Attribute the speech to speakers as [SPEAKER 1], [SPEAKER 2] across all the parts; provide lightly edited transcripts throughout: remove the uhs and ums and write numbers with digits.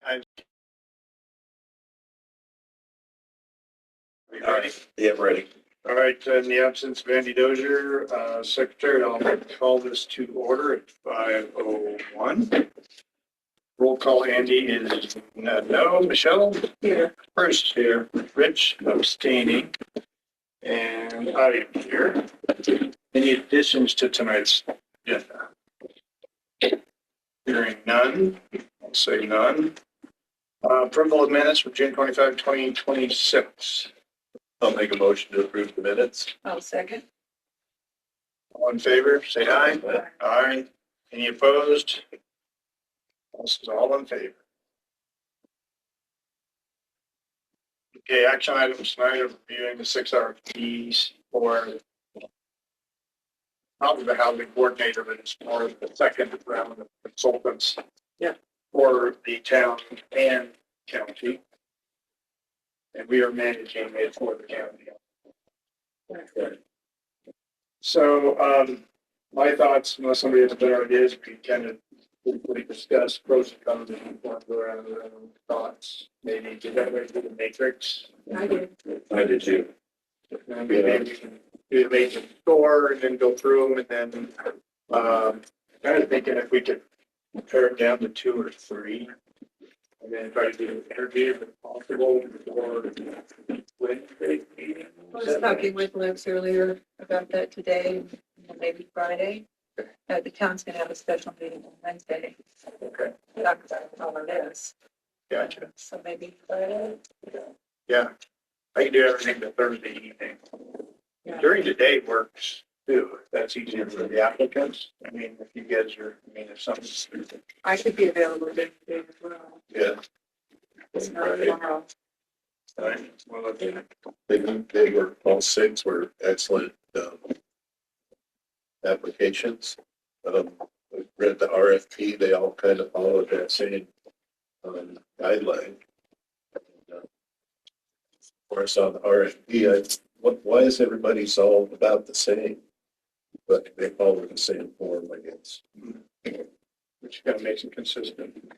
[SPEAKER 1] I. Are you
[SPEAKER 2] All
[SPEAKER 1] ready?
[SPEAKER 2] right. Yeah, I'm ready.
[SPEAKER 1] All right, in the absence of Andy Dozier, Secretary, I'll call this to order at 5:01. Roll call, Andy is no. Michelle? Here. Bruce here. Rich abstaining. And I am here. Any additions to tonight's agenda? Hearing none, I'll say none. Approval of minutes for June 25, 2026.
[SPEAKER 2] I'll make a motion to approve the minutes.
[SPEAKER 3] I'll second.
[SPEAKER 1] All in favor, say aye. Aye. Any opposed? This is all in favor. Okay, action items tonight are reviewing the 6 RFPs for not the housing coordinator, but it's more of the second round of consultants.
[SPEAKER 3] Yeah.
[SPEAKER 1] For the town and county. And we are managing it for the county. So, my thoughts, unless somebody has better ideas, we kind of briefly discuss pros and cons and go around their own thoughts. Maybe get everybody through the matrix.
[SPEAKER 3] I did.
[SPEAKER 2] I did too.
[SPEAKER 1] And maybe we can do the matrix score and then go through them and then, kind of thinking if we could pare it down to 2 or 3. And then try to do an interview if possible for Wednesday meeting.
[SPEAKER 3] I was talking with Lex earlier about that today, and maybe Friday. The town's gonna have a special meeting on Wednesday.
[SPEAKER 1] Okay,
[SPEAKER 3] Talk about all of this.
[SPEAKER 1] gotcha.
[SPEAKER 3] So maybe Friday.
[SPEAKER 1] Yeah, I can do everything but Thursday evening.
[SPEAKER 3] Yeah.
[SPEAKER 1] During the day works too. That's easier for the applicants. I mean, if you guys are, I mean, if something's.
[SPEAKER 3] I could be available Wednesday as well.
[SPEAKER 2] Yeah.
[SPEAKER 3] It's not tomorrow.
[SPEAKER 1] Well, okay.
[SPEAKER 2] They were, all 6 were excellent applications. I read the RFP, they all kind of followed that same guideline. Of course, on the RFP, why is everybody's all about the same? But they follow the same form, I guess.
[SPEAKER 1] Which kind of makes it consistent.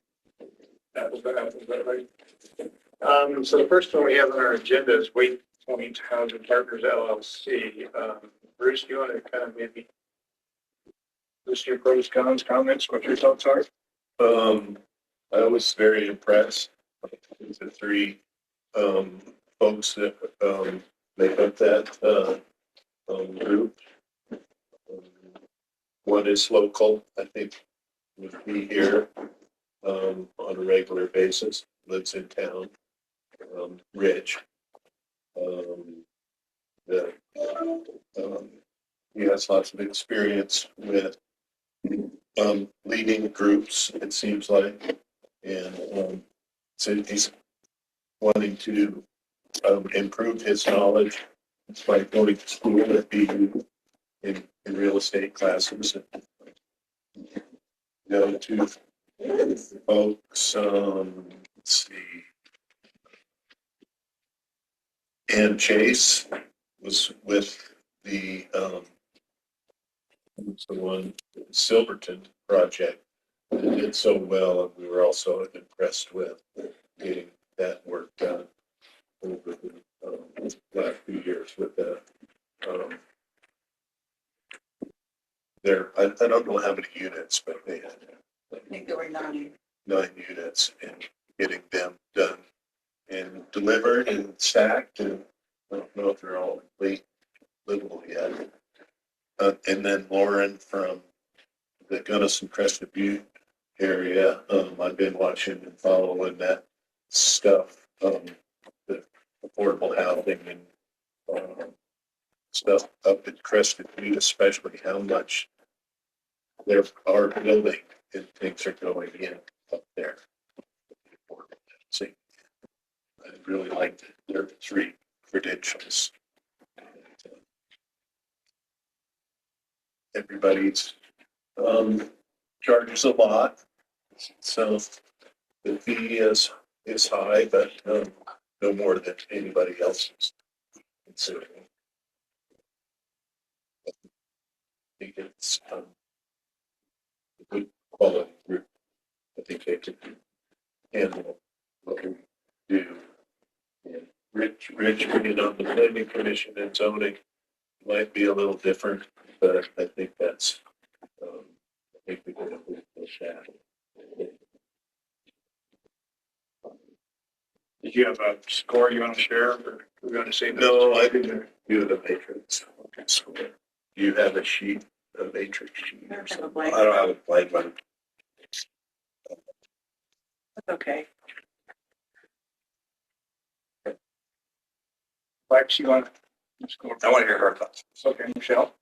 [SPEAKER 1] Apples to apples, is that right? So the first one we have on our agenda is Waypoint Housing Partners LLC. Bruce, do you want to kind of maybe list your pros, cons, comments, what your thoughts are?
[SPEAKER 2] I was very impressed with the 3 folks that make up that group. One is local, I think would be here on a regular basis, lives in town. Rich. He has lots of experience with leading groups, it seems like. And so he's wanting to improve his knowledge by going to school at BU in real estate classes. The other 2 folks, let's see. Ann Chase was with the one Silverton project. It did so well, and we were also impressed with getting that work done over the last few years with the I don't know how many units, but they had
[SPEAKER 3] I think there were 9.
[SPEAKER 2] 9 units and getting them done and delivered and stacked, and I don't know if they're all livable yet. And then Lauren from the Gunnison Crested Butte area, I've been watching and following that stuff, the affordable housing and stuff up at Crested Butte, especially how much there are building and things are going in up there. See, I really liked their 3 credentials. Everybody's charges a lot, so the fee is high, but no more than anybody else is considering. I think it's a good quality group. I think they can handle can do. And Rich being on the planning commission and zoning might be a little different, but I think that's, I think we can push that.
[SPEAKER 1] Did you have a score you want to share, or we're going to say?
[SPEAKER 2] No, I didn't do the matrix. So, you have a sheet, a matrix sheet
[SPEAKER 3] I
[SPEAKER 2] or
[SPEAKER 3] don't have a
[SPEAKER 2] something?
[SPEAKER 3] blank.
[SPEAKER 4] I don't have a blank one.
[SPEAKER 3] Okay.
[SPEAKER 1] Lex, you want to score?
[SPEAKER 4] I want to hear her thoughts.
[SPEAKER 1] Okay, Michelle?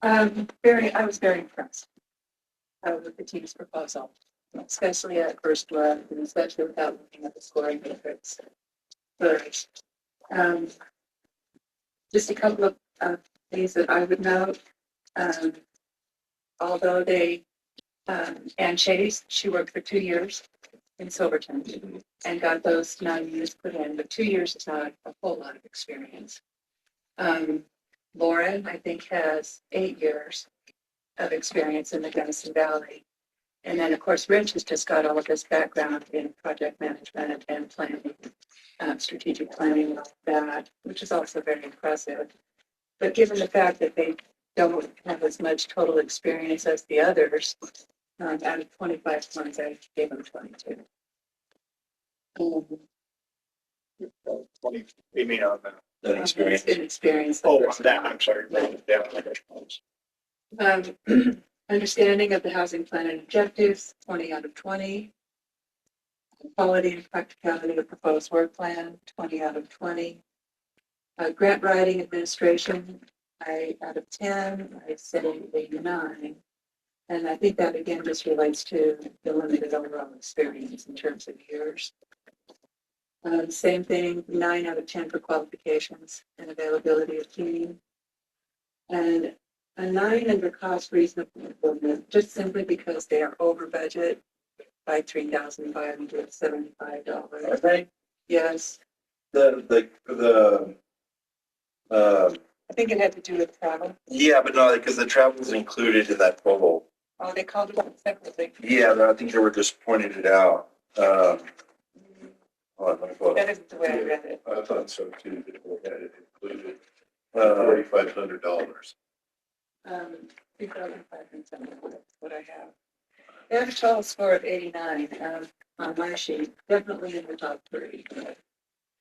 [SPEAKER 3] I was very impressed with the team's proposal, especially at first look, and especially without looking at the scoring matrix first. Just a couple of things that I would note. Although Ann Chase, she worked for 2 years in Silverton and got those 9 years put in, but 2 years is not a whole lot of experience. Lauren, I think, has 8 years of experience in the Gunnison Valley. And then, of course, Rich has just got all of this background in project management and planning, strategic planning and all that, which is also very impressive. But given the fact that they don't have as much total experience as the others, out of 25 points, I gave them 22.
[SPEAKER 1] 20, you mean on the,
[SPEAKER 4] That experience.
[SPEAKER 3] Inexperience.
[SPEAKER 1] oh, on that, I'm sorry, wrote it down.
[SPEAKER 3] Understanding of the housing plan and objectives, 20 out of 20. Quality and practicality of proposed work plan, 20 out of 20. Grant writing administration, out of 10, I say 89. And I think that again just relates to the limited overall experience in terms of years. Same thing, 9 out of 10 for qualifications and availability of team. And a 9 under cost reasonable improvement, just simply because they are over budget by $3,575.
[SPEAKER 4] Okay.
[SPEAKER 3] Yes,
[SPEAKER 4] The
[SPEAKER 3] I think it had to do with travel.
[SPEAKER 4] yeah, but no, because the travel is included in that total.
[SPEAKER 3] Oh, they called it out separately.
[SPEAKER 4] Yeah, I think they were just pointed it out. Hold on, let me pull it
[SPEAKER 3] That
[SPEAKER 4] up.
[SPEAKER 3] isn't the way I read it.
[SPEAKER 2] I thought so too, that we had it included, $4,500.
[SPEAKER 3] 3,500, that's what I have. They have a total score of 89 on my sheet, definitely in the top 3,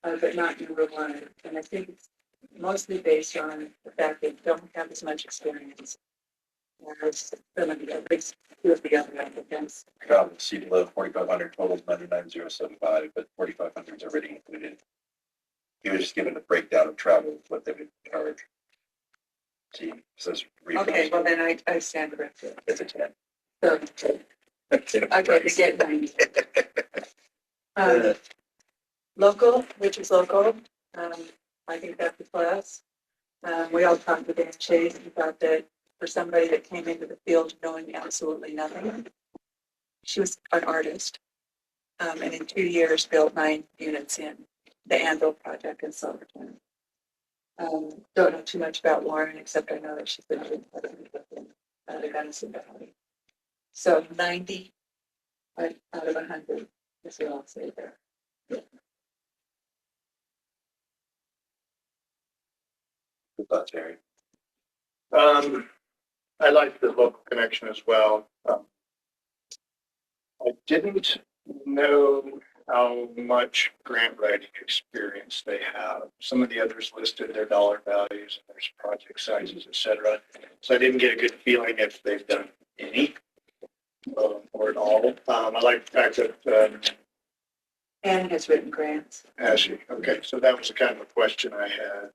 [SPEAKER 3] but not number 1. And I think it's mostly based on the fact they don't have as much experience as some of the at least 2 of the other applicants.
[SPEAKER 4] I got the seat below 4,500 total 99,075, but 4,500 is already included. He was just given a breakdown of travel, what they would charge. See, it says
[SPEAKER 3] Okay, well then I stand corrected.
[SPEAKER 4] it's a 10.
[SPEAKER 3] So, okay, to get 90. Local, which is local, I think that's a plus. We all talked with Ann Chase and thought that for somebody that came into the field knowing absolutely nothing, she was an artist. And in 2 years built 9 units in the Anvil project in Silverton. Don't know too much about Lauren, except I know that she's been doing the Gunnison Valley. So 90 out of 100 is what I'll say there.
[SPEAKER 4] Good thoughts, Harry.
[SPEAKER 1] I like the local connection as well. I didn't know how much grant writing experience they have. Some of the others listed their dollar values and their project sizes, et cetera. So I didn't get a good feeling if they've done any or at all. I like the fact that
[SPEAKER 3] Anne has written grants.
[SPEAKER 1] Ashley, okay, so that was the kind of a question I had.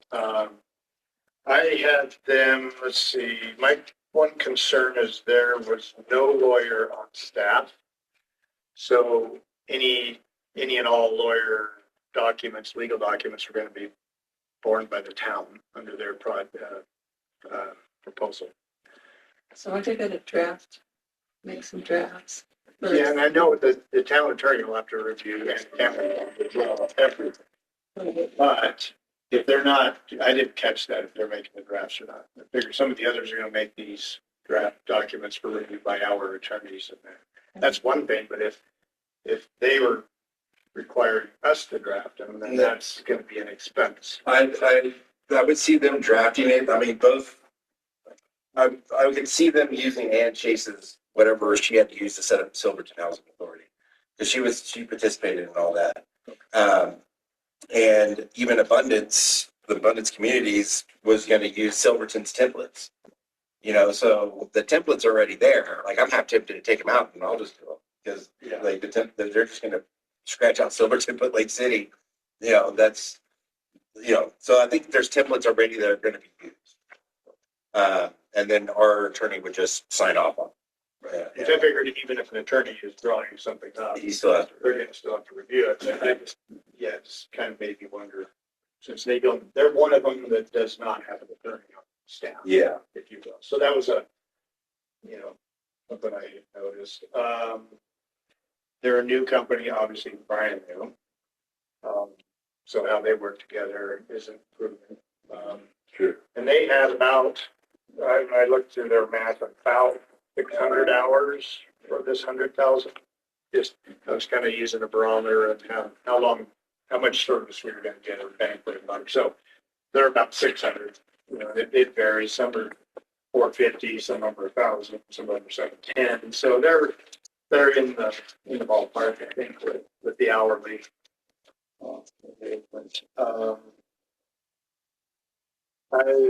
[SPEAKER 1] I had them, let's see, my one concern is there was no lawyer on staff. So any and all lawyer documents, legal documents are going to be borne by the town under their proposal.
[SPEAKER 3] So aren't they going to make some drafts?
[SPEAKER 1] Yeah, and I know that the town attorney will have to review and everything. But if they're not, I didn't catch that if they're making the drafts or not. I figured some of the others are going to make these draft documents for review by our attorneys, and that's one thing. But if if they were requiring us to draft them, then that's gonna be an expense.
[SPEAKER 4] I would see them drafting it. I mean, both. I could see them using Ann Chase's whatever she had to use to set up Silverton Housing Authority, because she participated in all that. And even the Abundance Communities was going to use Silverton's templates. You know, so the template's already there. Like, I'm half tempted to take them out and I'll just do them, because like they're just going to scratch out Silverton, put Lake City. You know, that's, you know, so I think there's templates already that are going to be used. And then our attorney would just sign off on.
[SPEAKER 1] Which I figured even if an attorney is drawing something up,
[SPEAKER 4] He still has to.
[SPEAKER 1] they're gonna still have to review it. And I just, yeah, it just kind of made me wonder, since they don't, they're one of them that does not have an attorney on staff,
[SPEAKER 4] Yeah.
[SPEAKER 1] if you will. So that was a, you know, something I noticed. They're a new company, obviously brand new. So how they work together isn't proven.
[SPEAKER 4] Sure.
[SPEAKER 1] And they had about, I looked through their math, about 600 hours for this 100,000. Just, I was kind of using a barometer of how much service we were going to get or bang for the buck. So they're about 600. You know, it varies. Some are 450, some are 1,000, some are 710. So they're in the ballpark, I think, with the hourly.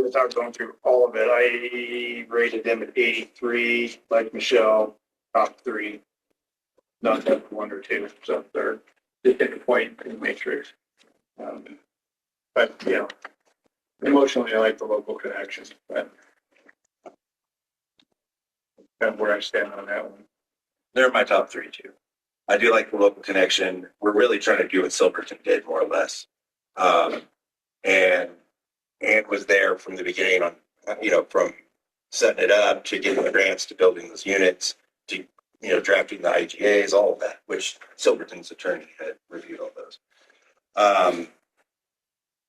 [SPEAKER 1] Without going through all of it, I rated them at 83, like Michelle, top 3, not top 1 or 2. So they're just at the point in the matrix. But, you know, emotionally, I like the local connections. But that's where I stand on that one.
[SPEAKER 4] They're my top 3 too. I do like the local connection. We're really trying to do what Silverton did, more or less. And was there from the beginning on, you know, from setting it up to getting the grants to building those units to, you know, drafting the IGAs, all of that, which Silverton's attorney had reviewed all those.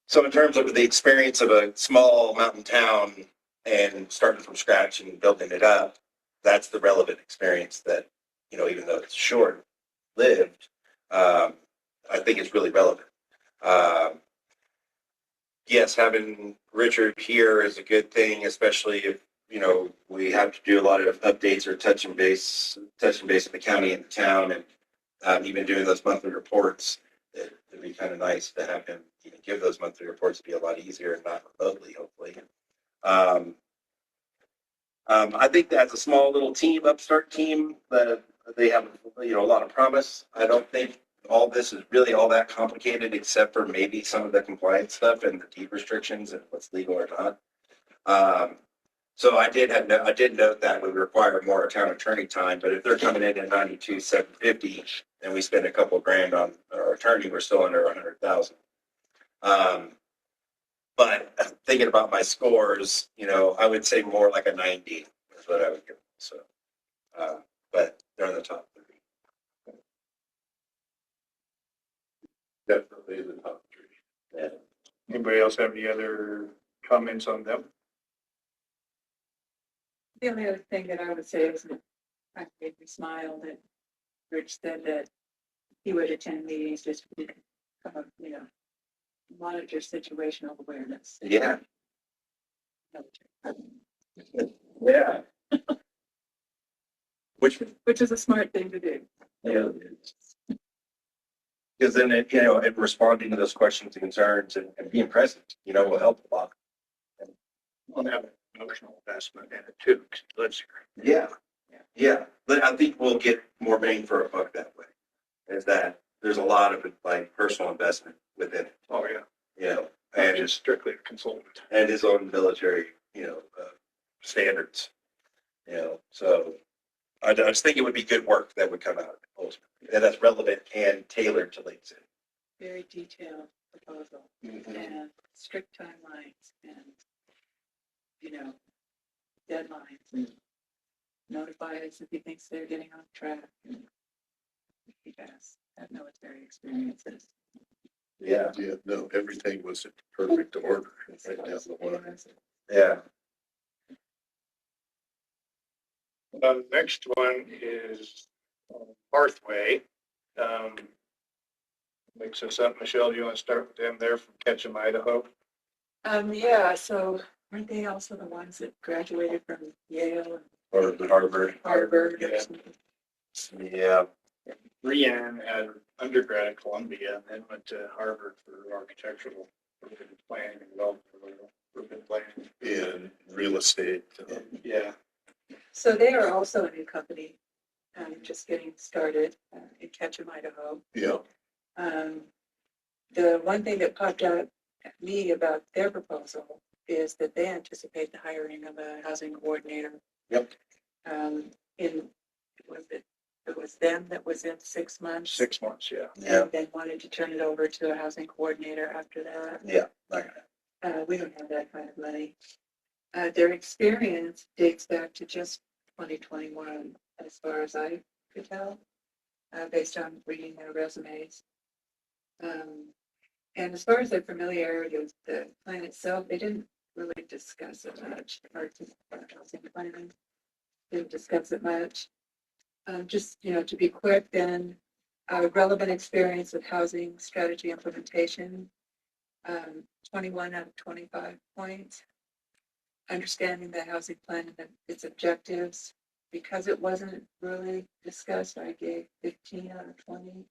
[SPEAKER 4] So in terms of the experience of a small mountain town and starting from scratch and building it up, that's the relevant experience that, you know, even though it's short lived, I think it's really relevant. Yes, having Richard here is a good thing, especially if, you know, we have to do a lot of updates or touching base with the county and the town, and even doing those monthly reports. It'd be kind of nice to have him, you know, give those monthly reports. To be a lot easier and not remotely, hopefully. I think that's a small little team, upstart team, that they have, you know, a lot of promise. I don't think all this is really all that complicated, except for maybe some of the compliance stuff and the deed restrictions and what's legal or not. So I did note that would require more town attorney time, but if they're coming in at 92,750 and we spend a couple of grand on our attorney, we're still under 100,000. But thinking about my scores, you know, I would say more like a 90 is what I would give. So, but they're in the top 30.
[SPEAKER 2] Definitely the top 3.
[SPEAKER 4] Yeah.
[SPEAKER 1] Anybody else have any other comments on them?
[SPEAKER 3] The only other thing that I would say is that kind of made me smile that Rich said that he would attend meetings just to come up, you know, monitor situational awareness.
[SPEAKER 4] Yeah. Yeah.
[SPEAKER 3] Which is a smart thing to do.
[SPEAKER 4] Yeah. Because then, you know, and responding to those questions and concerns and being present, you know, will help a lot.
[SPEAKER 1] We'll have an emotional investment in it too, because he lives here.
[SPEAKER 4] Yeah. Yeah. But I think we'll get more bang for a buck that way. Is that there's a lot of like personal investment within it,
[SPEAKER 1] Oh, yeah.
[SPEAKER 4] you know,
[SPEAKER 1] And
[SPEAKER 4] and
[SPEAKER 1] just strictly a consultant.
[SPEAKER 4] and his own military, you know, standards, you know. So I just think it would be good work that would come out ultimately, and that's relevant and tailored to Lake City.
[SPEAKER 3] Very detailed proposal and strict timelines and, you know, deadlines. Notify us if he thinks they're getting off track. He does have military experiences.
[SPEAKER 4] Yeah.
[SPEAKER 2] Yeah, no, everything was in perfect order. Right down the line.
[SPEAKER 4] Yeah.
[SPEAKER 1] Next one is Pathway. Um, Mix us up. Michelle, do you want to start with them there from Ketchum, Idaho?
[SPEAKER 3] Yeah, so weren't they also the ones that graduated from Yale and
[SPEAKER 4] Or Harvard.
[SPEAKER 3] Harvard or
[SPEAKER 1] Yeah.
[SPEAKER 3] something?
[SPEAKER 4] Yeah.
[SPEAKER 1] Brianne had her undergrad at Columbia and then went to Harvard for architectural urban planning and development, urban planning.
[SPEAKER 2] In real estate.
[SPEAKER 1] Yeah.
[SPEAKER 3] So they are also a new company, just getting started in Ketchum, Idaho.
[SPEAKER 2] Yeah,
[SPEAKER 3] The one thing that popped out at me about their proposal is that they anticipate the hiring of a housing coordinator.
[SPEAKER 4] Yep.
[SPEAKER 3] It was them that was in 6 months.
[SPEAKER 1] 6 months, yeah.
[SPEAKER 4] Yeah.
[SPEAKER 3] And then wanted to turn it over to a housing coordinator after that.
[SPEAKER 4] Yeah.
[SPEAKER 3] We don't have that kind of money. Their experience dates back to just 2021, as far as I could tell, based on reading their resumes. And as far as their familiarity with the plan itself, they didn't really discuss it much, or housing planning, didn't discuss it much. Just, to be quick, then, relevant experience with housing strategy implementation, 21 out of 25 points. Understanding the housing plan and its objectives, because it wasn't really discussed, I gave 15 out of 20.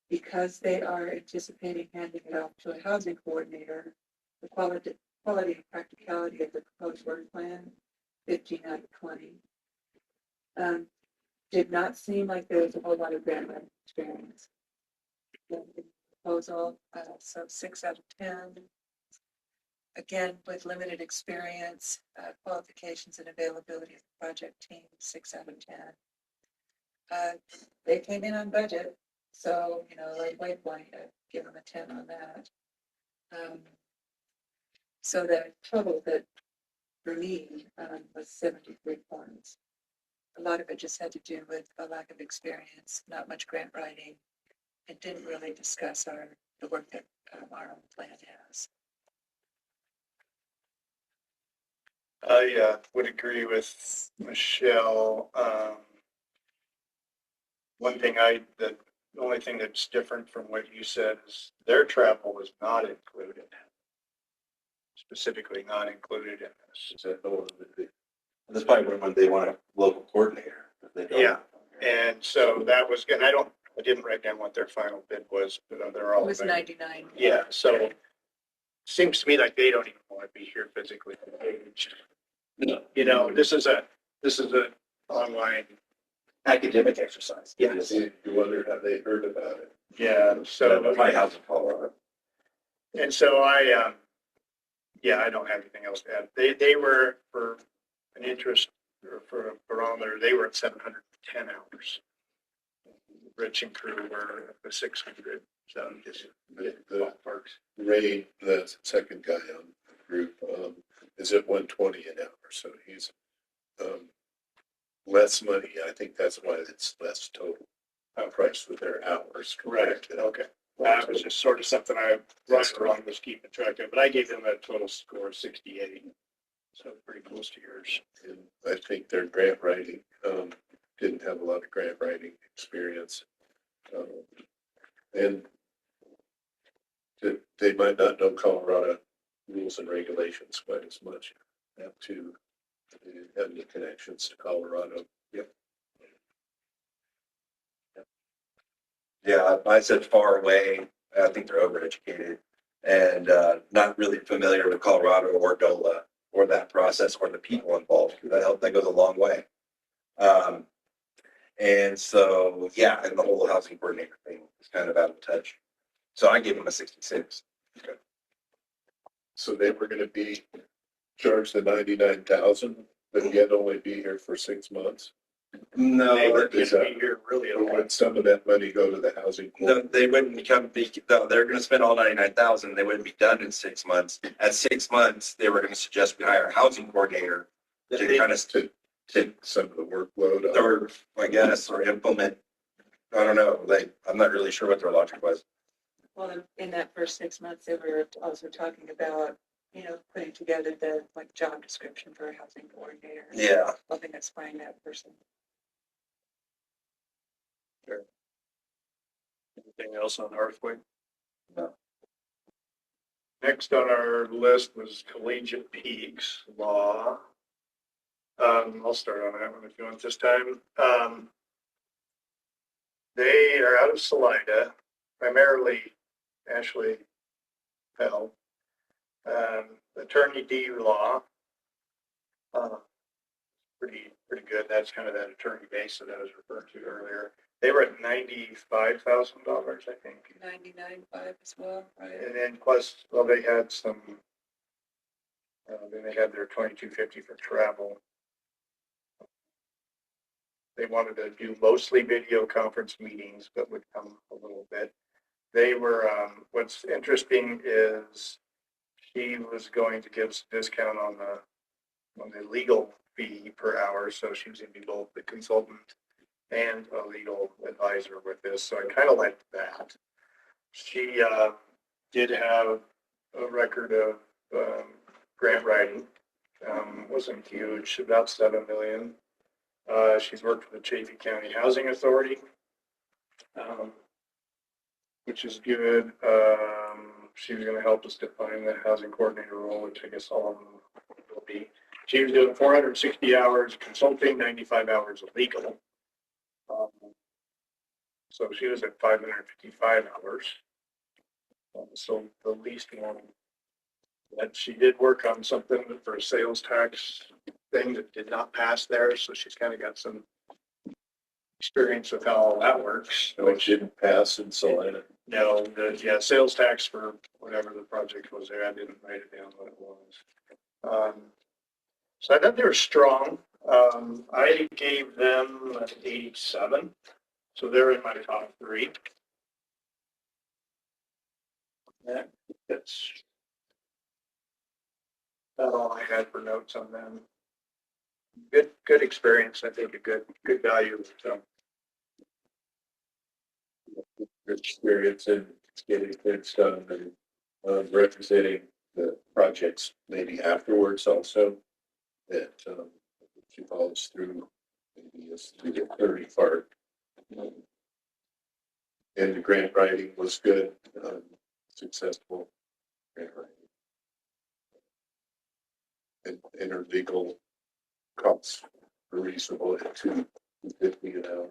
[SPEAKER 3] Because they are anticipating handing it off to a housing coordinator, the quality and practicality of the proposed work plan, 15 out of 20. Did not seem like there was a whole lot of grant writing experience. The proposal, so 6 out of 10. Again, with limited experience, qualifications and availability of the project team, 6 out of 10. They came in on budget, so, like Waypoint, I'd give them a 10 on that. So the total that for me was 73 points. A lot of it just had to do with a lack of experience, not much grant writing, and didn't really discuss the work that our own plan has.
[SPEAKER 1] I would agree with Michelle. The only thing that's different from what you said is their travel was not included. Specifically not included in this.
[SPEAKER 2] is that the one that they?
[SPEAKER 4] That's probably when they want a local coordinator. If they don't.
[SPEAKER 1] Yeah. And so that was, and I didn't write down what their final bid was, but they're all.
[SPEAKER 3] It was
[SPEAKER 1] there.
[SPEAKER 3] 99.
[SPEAKER 1] Yeah, so seems to me like they don't even want to be here physically engaged. This is a online.
[SPEAKER 4] Academic exercise.
[SPEAKER 1] Yes.
[SPEAKER 2] You wonder how they heard about it.
[SPEAKER 1] Yeah, so.
[SPEAKER 4] My house in Colorado.
[SPEAKER 1] And so I don't have anything else to add. They were, for an interest or for a barometer, they were at 710 hours. Rich and crew were at the 600. So just
[SPEAKER 2] The
[SPEAKER 1] ballparks.
[SPEAKER 2] Ray, the second guy on the group, is at 120 an hour, so he's less money. I think that's why it's less total price with their hours.
[SPEAKER 1] Correct. Okay. That was just sort of something I rushed around was keeping track of, but I gave them a total score of 68. So pretty close to yours.
[SPEAKER 2] And I think their grant writing, didn't have a lot of grant writing experience. And they might not know Colorado rules and regulations quite as much, have to have any connections to Colorado.
[SPEAKER 4] Yeah, I said far away. I think they're overeducated and not really familiar with Colorado or DOLA or that process or the people involved. That goes a long way. And so, yeah, and the whole housing coordinator thing is kind of out of touch. So I gave them a 66.
[SPEAKER 2] So they were gonna be charged the 99,000, but yet only be here for 6 months.
[SPEAKER 4] No,
[SPEAKER 1] They were
[SPEAKER 2] is
[SPEAKER 1] going to
[SPEAKER 2] that-
[SPEAKER 1] be here really a
[SPEAKER 2] Or
[SPEAKER 1] lot.
[SPEAKER 2] would some of that money go to the housing?
[SPEAKER 4] no, they wouldn't they're going to spend all 99,000. They wouldn't be done in 6 months. At 6 months, they were going to suggest we hire a housing coordinator to kind of
[SPEAKER 2] To take some of the workload off.
[SPEAKER 4] or I guess, or implement. I don't know. I'm not really sure what their logic was.
[SPEAKER 3] Well, in that first 6 months, they were also talking about, putting together the job description for a housing coordinator.
[SPEAKER 4] Yeah.
[SPEAKER 3] Helping us find that person.
[SPEAKER 1] Anything else on Hearthway?
[SPEAKER 4] No.
[SPEAKER 1] Next on our list was Collegiate Peaks Law. I'll start on that one if you want this time. They are out of Salida, primarily Ashley Pell. Attorney D Law. Pretty good. That's kind of that attorney base that I was referring to earlier. They were at $95,000, I think.
[SPEAKER 3] 99.5 as well, right?
[SPEAKER 1] And then plus, well, they had some, then they had their 2250 for travel. They wanted to do mostly video conference meetings, but would come a little bit. They were, what's interesting is she was going to give us a discount on the legal fee per hour. So she was going to be both the consultant and a legal advisor with this. So I kind of liked that. She did have a record of grant writing. Wasn't huge, about 7 million. She's worked with the Chaffey County Housing Authority, which is good. She was going to help us define the housing coordinator role, which I guess all of them will be. She was doing 460 hours consulting, 95 hours of legal. So she was at 555 hours. So the least one. That she did work on something for a sales tax thing that did not pass there, so she's kind of got some experience with how all that works.
[SPEAKER 2] Which didn't pass in Salina.
[SPEAKER 1] No, sales tax for whatever the project was there. I didn't write it down what it was. So I thought they were strong. I gave them an 87, so they're in my top 3. That's all I had for notes on them. Good experience. I think a good value. So
[SPEAKER 2] Good experience in getting things done and representing the projects maybe afterwards also. That she follows through maybe as to the 30 part. And the grant writing was good, successful grant writing. And her legal costs are reasonable at $250 an hour.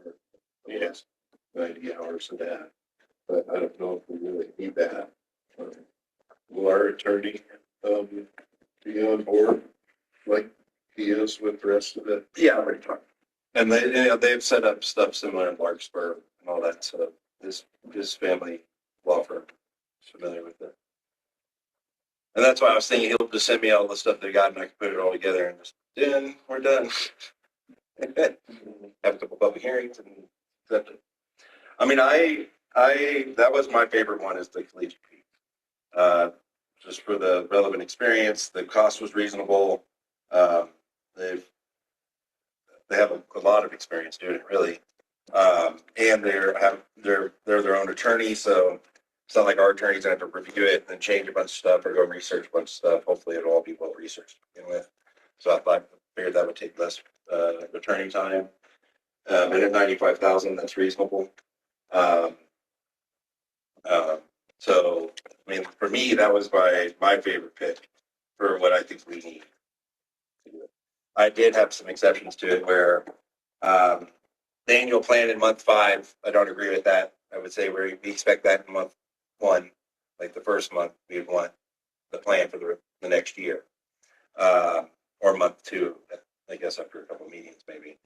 [SPEAKER 1] Yes.
[SPEAKER 2] 90 hours of that, but I don't know if we really need that. Will our attorney be on board like he is with the rest of it?
[SPEAKER 4] Yeah, already talked. And they've set up stuff similar in Larkspur and all that. So this family law firm is familiar with it. And that's why I was thinking he'll just send me all the stuff they got and I can put it all together and just, we're done. Have a couple public hearings and accept it. I mean, that was my favorite one is the Collegiate Peak. Just for the relevant experience, the cost was reasonable. They have a lot of experience doing it, really. And they're their own attorney, so it's not like our attorneys have to review it and then change a bunch of stuff or go research a bunch of stuff. Hopefully it'll all be well researched to begin with. So I figured that would take less attorney time. And at 95,000, that's reasonable. So, I mean, for me, that was my favorite pick for what I think we need. I did have some exceptions to it where the annual plan in month 5, I don't agree with that. I would say we expect that in month 1, like the first month, we would want the plan for the next year. Or month 2, I guess after a couple of meetings maybe.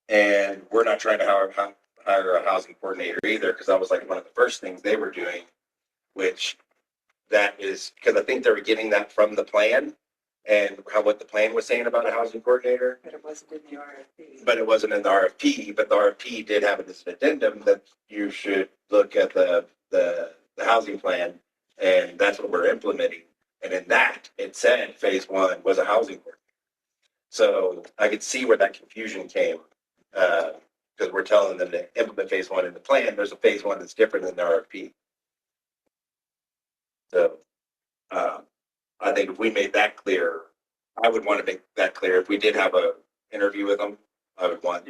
[SPEAKER 4] And we're not trying to hire a housing coordinator either, because that was like one of the first things they were doing, which that is because I think they were getting that from the plan and what the plan was saying about a housing coordinator.
[SPEAKER 3] But it wasn't in the RFP.
[SPEAKER 4] But it wasn't in the RFP, but the RFP did have it as an addendum that you should look at the housing plan, and that's what we're implementing. And in that, it said phase 1 was a housing coordinator. So I could see where that confusion came. Because we're telling them to implement phase 1 in the plan. There's a phase 1 that's different than the RFP. So I think if we made that clear, I would want to make that clear. If we did have a interview with them, I would want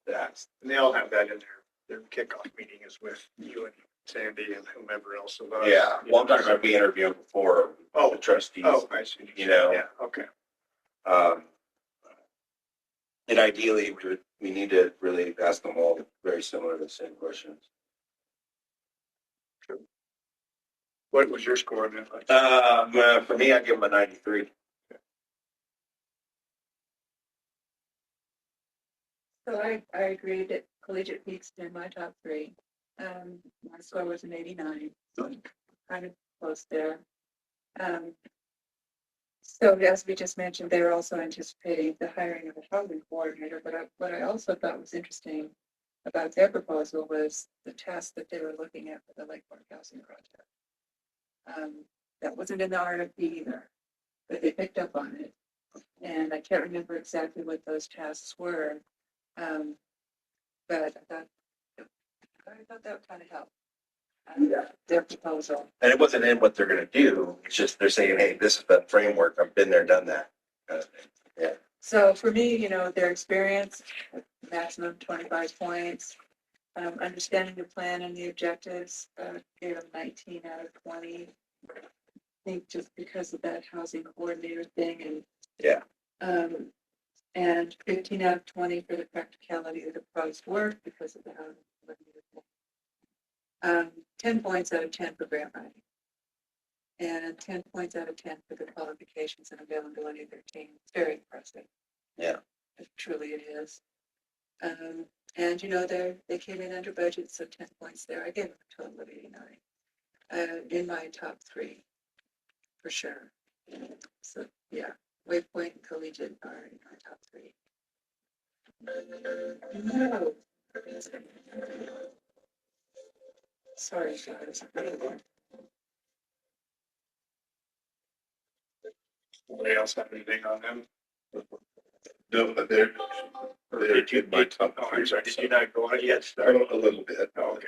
[SPEAKER 4] that.
[SPEAKER 1] And they all have that in their kickoff meeting is with you and Sandy and whomever else of us.
[SPEAKER 4] Yeah, well, I'm talking about we interviewed before
[SPEAKER 1] Oh.
[SPEAKER 4] the trustees.
[SPEAKER 1] Oh, I see.
[SPEAKER 4] You know.
[SPEAKER 1] Yeah, okay.
[SPEAKER 4] Um, and ideally, we need to really ask them all very similar to the same questions.
[SPEAKER 1] What was your score on that?
[SPEAKER 4] For me, I'd give them a 93.
[SPEAKER 3] So I agree that Collegiate Peaks in my top three. My score was an 89, so kind of close there. So as we just mentioned, they were also anticipating the hiring of a housing coordinator, but what I also thought was interesting about their proposal was the task that they were looking at for the Lake Park Housing Project. That wasn't in the RFP either, but they picked up on it. And I can't remember exactly what those tasks were. But I thought that would kind of help. Their proposal.
[SPEAKER 4] And it wasn't in what they're going to do. It's just they're saying, hey, this is the framework. I've been there, done that. Yeah.
[SPEAKER 3] So for me, their experience, maximum 25 points. Understanding the plan and the objectives, gave them 19 out of 20. I think just because of that housing coordinator thing and
[SPEAKER 4] Yeah.
[SPEAKER 3] And 15 out of 20 for the practicality of the proposed work because of the housing coordinator thing. 10 points out of 10 for grant writing. And 10 points out of 10 for the qualifications and availability of their team. It's very impressive.
[SPEAKER 4] Yeah.
[SPEAKER 3] Truly it is. And they came in under budget, so 10 points there. I gave them a total of 89. In my top three, for sure. So yeah, Waypoint and Collegiate are in my top three. No. Sorry, guys.
[SPEAKER 1] Anybody else have anything on them?
[SPEAKER 2] No, but they're
[SPEAKER 1] Did you,
[SPEAKER 2] in my top
[SPEAKER 1] oh, I'm
[SPEAKER 2] three.
[SPEAKER 1] sorry, did you not go on it yet?
[SPEAKER 2] I don't, a little bit.
[SPEAKER 1] Oh, okay.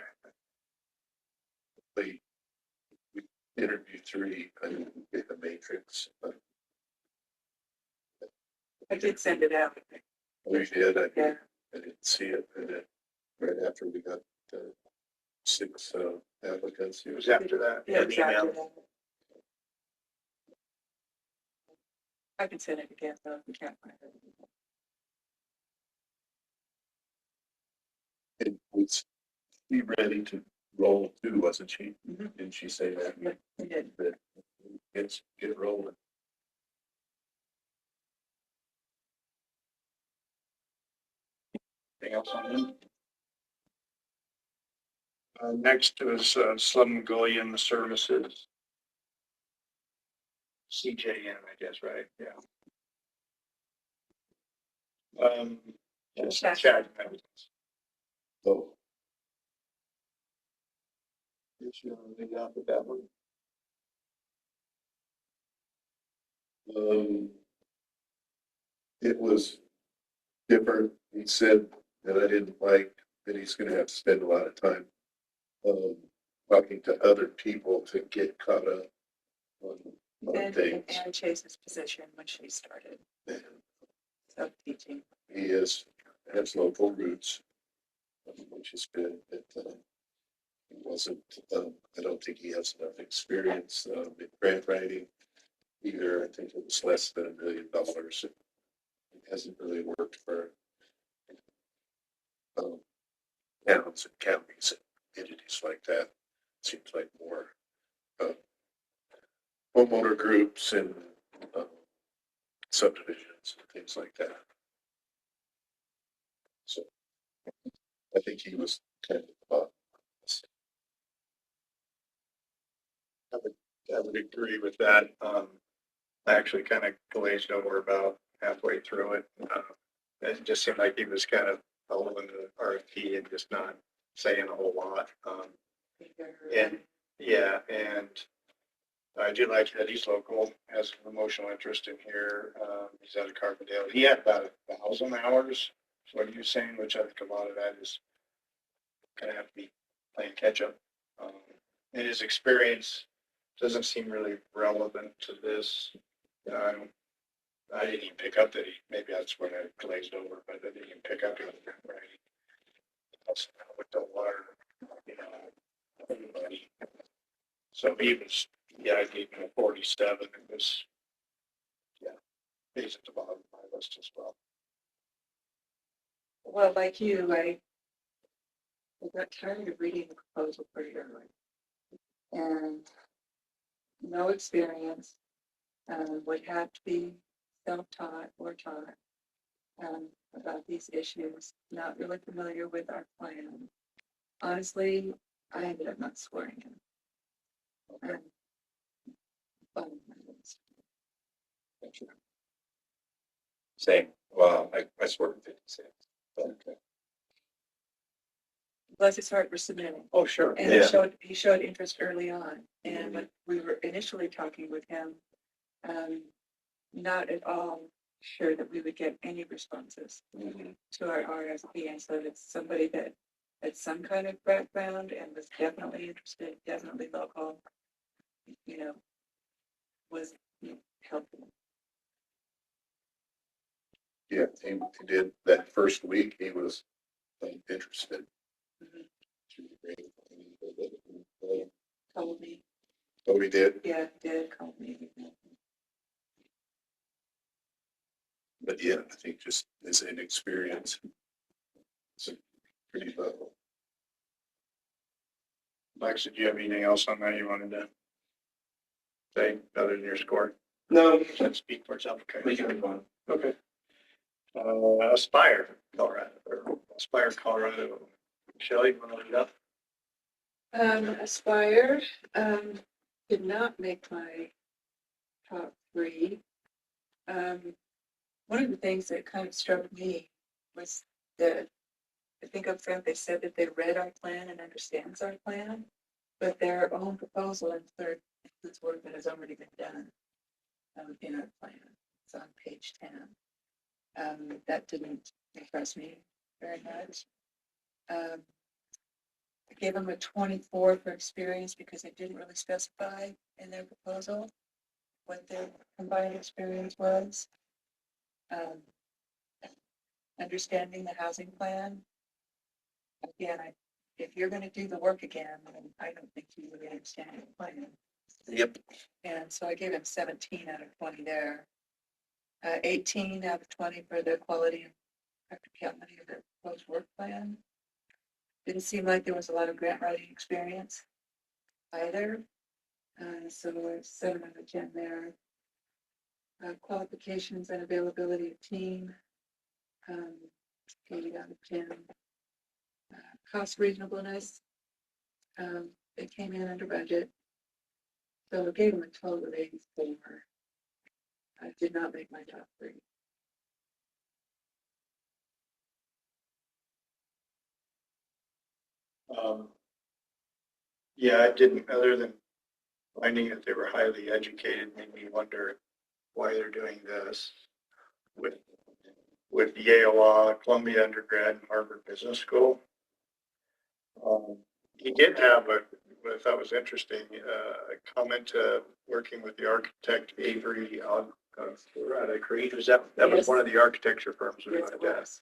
[SPEAKER 2] We interviewed three, I didn't get the matrix, but
[SPEAKER 3] I did send it out.
[SPEAKER 2] we did,
[SPEAKER 3] Yeah.
[SPEAKER 2] I didn't see it, and then right after we got 6 applicants.
[SPEAKER 1] It was after that.
[SPEAKER 3] Yeah,
[SPEAKER 1] An email.
[SPEAKER 3] exactly. I can send it again, though, if we can't find it.
[SPEAKER 2] It was she ready to roll too, wasn't she?
[SPEAKER 3] Mhm.
[SPEAKER 2] Didn't she say that?
[SPEAKER 3] Yeah, we did.
[SPEAKER 2] That get rolling.
[SPEAKER 1] Anything else on them? Next is Slumgullion Services. CJN, I guess, right? Yeah. Yes,
[SPEAKER 3] Chad.
[SPEAKER 1] Chad.
[SPEAKER 2] Oh,
[SPEAKER 1] Did you lead off with that one?
[SPEAKER 2] it was different. He said that I didn't like that he's gonna have to spend a lot of time talking to other people to get caught up on
[SPEAKER 3] And
[SPEAKER 2] things.
[SPEAKER 3] Ann Chase's position when she started,
[SPEAKER 2] And
[SPEAKER 3] so teaching.
[SPEAKER 2] he has local roots, which is good, but he wasn't, I don't think he has enough experience in grant writing either. I think it was less than $1 million. It hasn't really worked for towns and counties and entities like that. Seems like more homeowner groups and subdivisions and things like that. So I think he was kind of
[SPEAKER 1] I would agree with that. I actually kind of glazed over about halfway through it. It just seemed like he was kind of following the RFP and just not saying a whole lot. And yeah, and I do like that he's local, has an emotional interest in here. He's out of Carbondale. He had about 1,000 hours, is what he was saying, which I think a lot of that is gonna have to be playing catch up. And his experience doesn't seem really relevant to this. I I didn't even pick up that maybe that's when I glazed over, but I didn't even pick up it. That's with the water, you know, everybody. So he was, yeah, I gave him a 47. It was, yeah, he's at the bottom of my list as well.
[SPEAKER 3] Well, like you, I got tired of reading the proposal pretty early. And no experience, would have to be self-taught or taught, about these issues, not really familiar with our plan. Honestly, I ended up not scoring him. Bottom of my list.
[SPEAKER 4] Same. Well, I scored 56.
[SPEAKER 1] Okay.
[SPEAKER 3] Bless his heart for submitting.
[SPEAKER 1] Oh, sure.
[SPEAKER 3] And he showed interest early on. And when we were initially talking with him, not at all sure that we would get any responses to our RFP. And so it's somebody that had some kind of background and was definitely interested, definitely local, you know, was helpful.
[SPEAKER 2] Yeah, he did that first week, he was interested.
[SPEAKER 3] Called me.
[SPEAKER 2] Oh, he did,
[SPEAKER 3] Yeah, he did call me.
[SPEAKER 2] but yeah, I think just his inexperience. It's pretty low.
[SPEAKER 1] Lex, did you have anything else on that you wanted to say other than your score?
[SPEAKER 4] No,
[SPEAKER 1] Does that speak for itself? Okay.
[SPEAKER 4] we can move on.
[SPEAKER 1] Okay. Aspire, Colorado, or Aspire, Colorado. Shelley, you want to lead up?
[SPEAKER 3] Aspire, did not make my top three. One of the things that kind of struck me was that I think up front they said that they read our plan and understands our plan, but their own proposal includes work that has already been done in our plan. It's on page 10. That didn't impress me very much. I gave them a 24 for experience because they didn't really specify in their proposal what their combined experience was. Understanding the housing plan. Again, if you're going to do the work again, then I don't think you really understand the plan.
[SPEAKER 4] Yep.
[SPEAKER 3] And so I gave him 17 out of 20 there. 18 out of 20 for the quality and practicality of the proposed work plan. Didn't seem like there was a lot of grant writing experience either. So we're 7 out of 10 there. Qualifications and availability of team. 8 out of 10. Cost reasonableness. They came in under budget. So I gave them a total of 84. I did not make my top three.
[SPEAKER 1] Yeah, I didn't, other than finding that they were highly educated, made me wonder why they're doing this with Yale Law, Columbia undergrad, and Harvard Business School. He did have what I thought was interesting, a comment working with the architect Avery Creed. Was that was
[SPEAKER 3] Yes.
[SPEAKER 1] one of the architecture firms we
[SPEAKER 3] Yes,
[SPEAKER 1] looked
[SPEAKER 3] it
[SPEAKER 1] at.
[SPEAKER 3] was.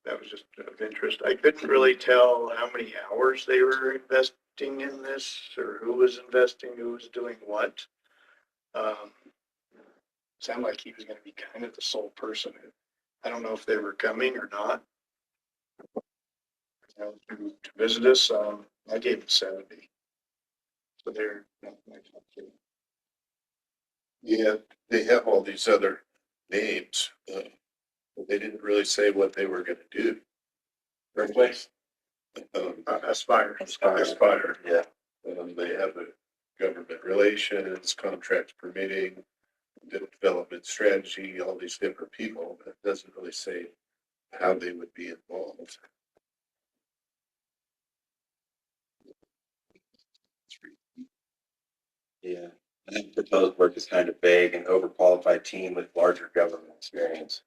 [SPEAKER 1] That was just of interest. I couldn't really tell how many hours they were investing in this or who was investing, who was doing what. Sounded like he was going to be kind of the sole person. I don't know if they were coming or not. To visit us, I gave them 70. So they're not my top three.
[SPEAKER 2] Yeah, they have all these other names, but they didn't really say what they were gonna do.
[SPEAKER 4] Birthplace?
[SPEAKER 1] Aspire.
[SPEAKER 2] Aspire.
[SPEAKER 4] Yeah.
[SPEAKER 2] They have the government relations, contract permitting, development strategy, all these different people, but it doesn't really say how they would be involved.
[SPEAKER 4] Yeah. I think proposed work is kind of vague and overqualified team with larger government experience.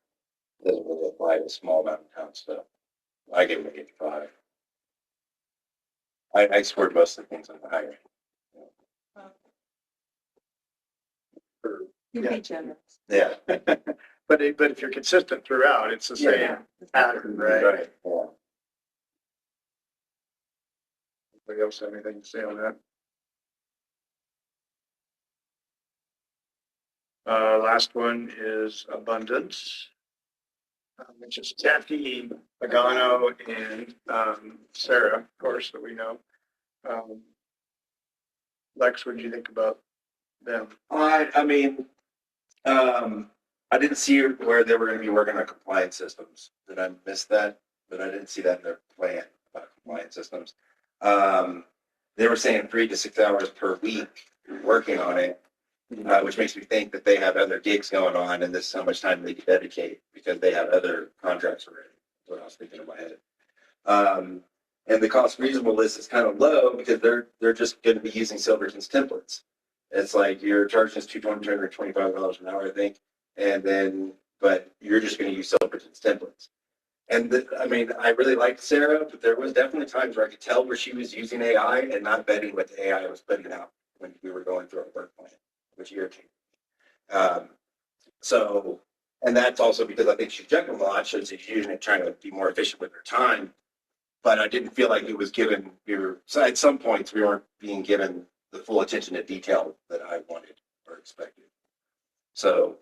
[SPEAKER 4] Doesn't really apply to small mountain town stuff. I gave it an 85. I scored most of the things on the higher.
[SPEAKER 1] For
[SPEAKER 3] You
[SPEAKER 1] Yeah.
[SPEAKER 3] be generous.
[SPEAKER 4] Yeah.
[SPEAKER 1] But if you're consistent throughout, it's the same
[SPEAKER 3] Yeah.
[SPEAKER 1] pattern, right?
[SPEAKER 4] Right. Yeah.
[SPEAKER 1] Anybody else have anything to say on that? Last one is abundance, which is Kathy Pagano and Sarah, of course, that we know. Lex, what did you think about them?
[SPEAKER 4] I mean, I didn't see where they were going to be working on compliance systems. Did I miss that? But I didn't see that in their plan about compliance systems. They were saying 3 to 6 hours per week working on it, which makes me think that they have other gigs going on, and this is how much time they can dedicate because they have other contracts already. That's what I was thinking in my head. And the cost reasonable list is kind of low because they're just going to be using Silverton's templates. It's like you're charging us $225 an hour, I think, and then but you're just going to use Silverton's templates. And I mean, I really liked Sarah, but there was definitely times where I could tell where she was using AI and not betting what the AI was putting out when we were going through our work plan, which irritated me. So, and that's also because I think she's juggling a lot, so she's using it trying to be more efficient with her time. But I didn't feel like it was given. So at some points we weren't being given the full attention to detail that I wanted or expected. So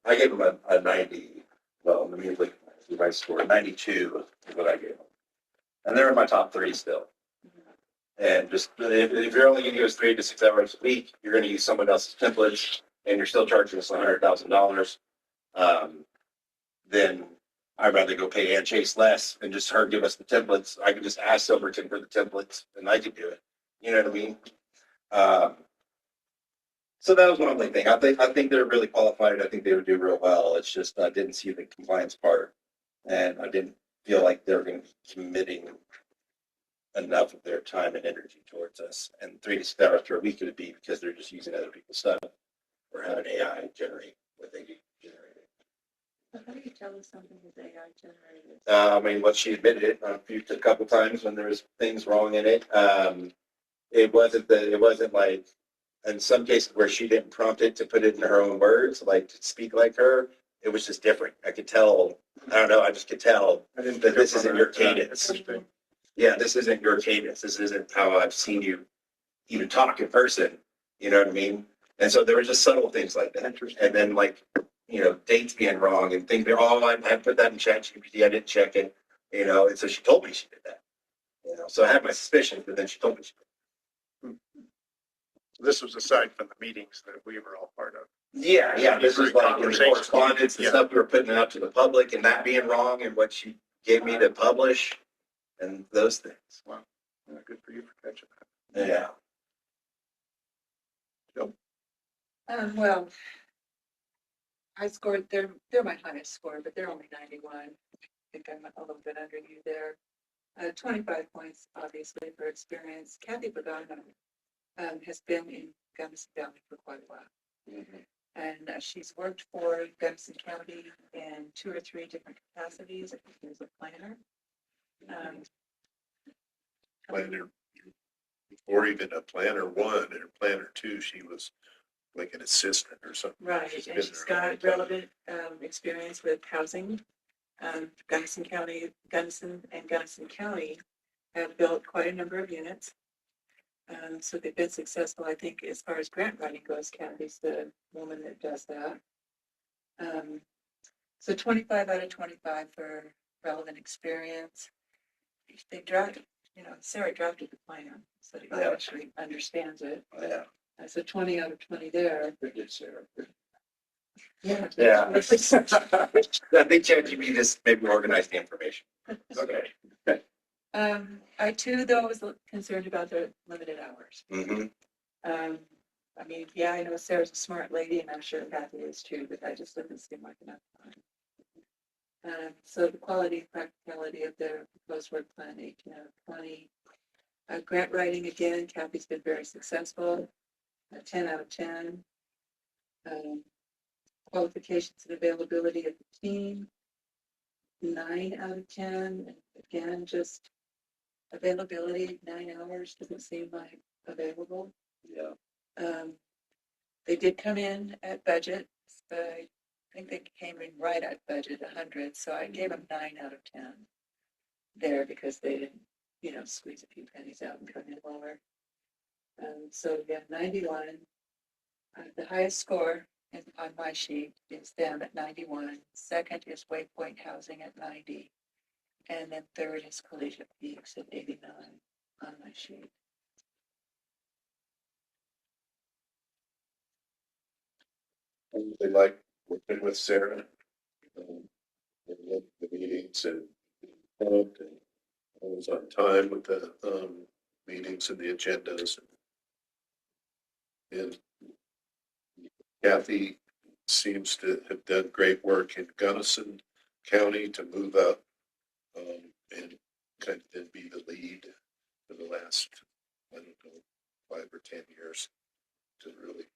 [SPEAKER 4] I gave them a 90. Well, let me look at my score. 92 is what I gave them, and they're in my top 3 still. And just if you're only going to give us 3 to 6 hours a week, you're going to use someone else's templates, and you're still charging us $100,000. Then I'd rather go pay Ann Chase less and just her give us the templates. I could just ask Silverton for the templates, and I could do it. You know what I mean? So that was one only thing. I think they're really qualified. I think they would do real well. It's just I didn't see the compliance part, and I didn't feel like they were going to be committing enough of their time and energy towards us. And 3 to 6 hours per week could be because they're just using other people's stuff or having AI generate what they generate.
[SPEAKER 3] How do you tell us something is AI generated?
[SPEAKER 4] I mean, what she admitted it a couple times when there was things wrong in it. It wasn't like in some cases where she didn't prompt it to put it in her own words, like to speak like her. It was just different. I could tell. I don't know. I just could tell
[SPEAKER 1] I didn't
[SPEAKER 4] that
[SPEAKER 1] pick
[SPEAKER 4] this
[SPEAKER 1] up on
[SPEAKER 4] isn't
[SPEAKER 1] that.
[SPEAKER 4] your cadence.
[SPEAKER 1] Interesting.
[SPEAKER 4] Yeah, this isn't your cadence. This isn't how I've seen you even talk in person. You know what I mean? And so there were just subtle things like that.
[SPEAKER 1] Interesting.
[SPEAKER 4] And then like, dates being wrong and things. I put that in ChatGPT. I didn't check it. And so she told me she did that. So I had my suspicions, but then she told me she did.
[SPEAKER 1] This was aside from the meetings that we were all part of.
[SPEAKER 4] Yeah. This is like in the correspondence and
[SPEAKER 1] Yeah.
[SPEAKER 4] stuff we were putting out to the public and that being wrong and what she gave me to publish and those things.
[SPEAKER 1] Wow. Yeah, good for you for catching that.
[SPEAKER 4] Yeah.
[SPEAKER 3] Well, I scored, they're my highest score, but they're only 91. I think I'm a little bit under you there. 25 points, obviously, for experience. Kathy Pagano has been in Gunnison County for quite a while.
[SPEAKER 4] Mm-hmm.
[SPEAKER 3] And she's worked for Gunnison County in 2 or 3 different capacities. I think she was a planner.
[SPEAKER 2] Planner, or even a planner 1 or planner 2, she was like an assistant or something.
[SPEAKER 3] Right,
[SPEAKER 2] She's
[SPEAKER 3] and
[SPEAKER 2] been
[SPEAKER 3] she's
[SPEAKER 2] there a long
[SPEAKER 3] got
[SPEAKER 2] time.
[SPEAKER 3] relevant experience with housing. Gunnison and Gunnison County have built quite a number of units. So they've been successful, I think, as far as grant writing goes. Kathy's the woman that does that. So 25 out of 25 for relevant experience. They drafted, Sarah drafted the plan, so he
[SPEAKER 4] Yeah.
[SPEAKER 3] actually understands it.
[SPEAKER 4] Yeah.
[SPEAKER 3] So 20 out of 20 there.
[SPEAKER 1] Good, Sarah.
[SPEAKER 3] Yeah.
[SPEAKER 4] Yeah. I think ChatGPT just maybe organized the information.
[SPEAKER 1] Okay.
[SPEAKER 3] I too, though, was concerned about the limited hours.
[SPEAKER 4] Mm-hmm.
[SPEAKER 3] I mean, yeah, I know Sarah's a smart lady, and I'm sure Kathy is too, but that just doesn't seem like enough time. So the quality and practicality of their proposed work plan, 18 out of 20. Grant writing, again, Kathy's been very successful, 10 out of 10. Qualifications and availability of the team, 9 out of 10. Again, just availability, 9 hours doesn't seem like available.
[SPEAKER 4] Yeah.
[SPEAKER 3] They did come in at budget, but I think they came in right at budget, 100, so I gave them 9 out of 10 there because they didn't, squeeze a few pennies out and come in lower. So we have 91. The highest score on my sheet is them at 91. Second is Waypoint Housing at 90. And then third is Collegiate Peaks at 89 on my sheet.
[SPEAKER 2] They like working with Sarah. And the meetings and I was on time with the meetings and the agendas. And Kathy seems to have done great work in Gunnison County to move up and kind of then be the lead for the last, I don't know, 5 or 10 years to really